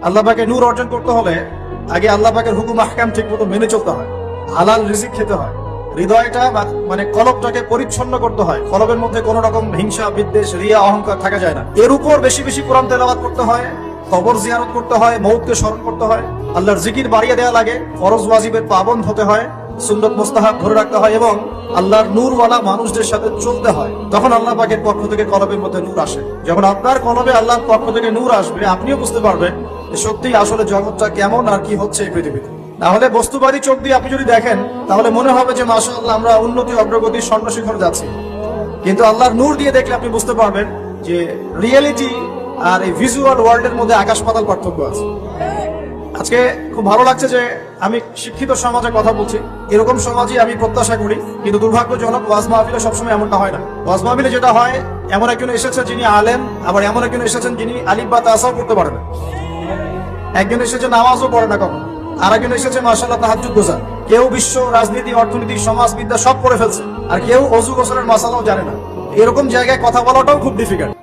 আল্লাহ পাকের নূর অর্জন করতে হলে আগে আল্লাহ পাকের হুকুম আহকাম ঠিক মতো মেনে চলতে হয়, হালাল রিজিক খেতে হয়, হৃদয়টা মানে কলবটাকে পরিচ্ছন্ন করতে হয়, কলবের মধ্যে কোন রকম হিংসা বিদ্বেষ রিয়া অহংকার থাকা যায় না। এর উপর বেশি বেশি কোরআন তেলাওয়াত করতে হয়, কবর জিয়ারত করতে হয়, মৌতকে স্মরণ করতে হয়, আল্লাহর জিকির বাড়িয়ে দেওয়া লাগে, ফরজ ওয়াজিবের পাবন্দ হতে হয়, সুন্নত মুস্তাহাব ধরে রাখতে হয় এবং আল্লাহর নূরওয়ালা মানুষদের সাথে চলতে হয়। তখন আল্লাহ পাকের পক্ষ থেকে কলবের মধ্যে নূর আসে। যখন আপনার কলবে আল্লাহর পক্ষ থেকে নূর আসবে, আপনিও বুঝতে পারবেন যে সত্যিই আসলে জগৎটা কেমন আর কি হচ্ছে এই পৃথিবীতে। তাহলে বস্তুবাদী চোখ দিয়ে আপনি যদি দেখেন তাহলে মনে হবে যে মাশাআল্লাহ আমরা উন্নতি অগ্রগতির স্বর্ণশিখরে যাচ্ছি, কিন্তু আল্লাহর নূর দিয়ে দেখলে আপনি বুঝতে পারবেন যে রিয়েলিটি আর এই ভিজুয়াল ওয়ার্ল্ডের মধ্যে আকাশ পাতাল পার্থক্য আছে। আজকে খুব ভালো লাগছে যে আমি শিক্ষিত সমাজে কথা বলছি, এরকম সমাজই আমি প্রত্যাশা করি, কিন্তু দুর্ভাগ্যজনক ওয়াজ মাহফিলে সবসময় এমনটা হয় না। ওয়াজ মাহফিলে যেটা হয়, এমন একজন এসেছে যিনি আলেম, আবার এমন একজন এসেছেন যিনি আলিফ বা তাসাও করতে পারে না, একজন এসেছে নামাজও পড়ে না কখন, আর একজন এসেছে মাশাআল্লাহ তাহাজ্জুদ গোজার। কেউ বিশ্ব রাজনীতি, অর্থনীতি, সমাজবিদ্যা সব পড়ে ফেলছে, আর কেউ অজু গোসলের মাসালাও জানে না। এরকম জায়গায় কথা বলাটাও খুব ডিফিকাল্ট।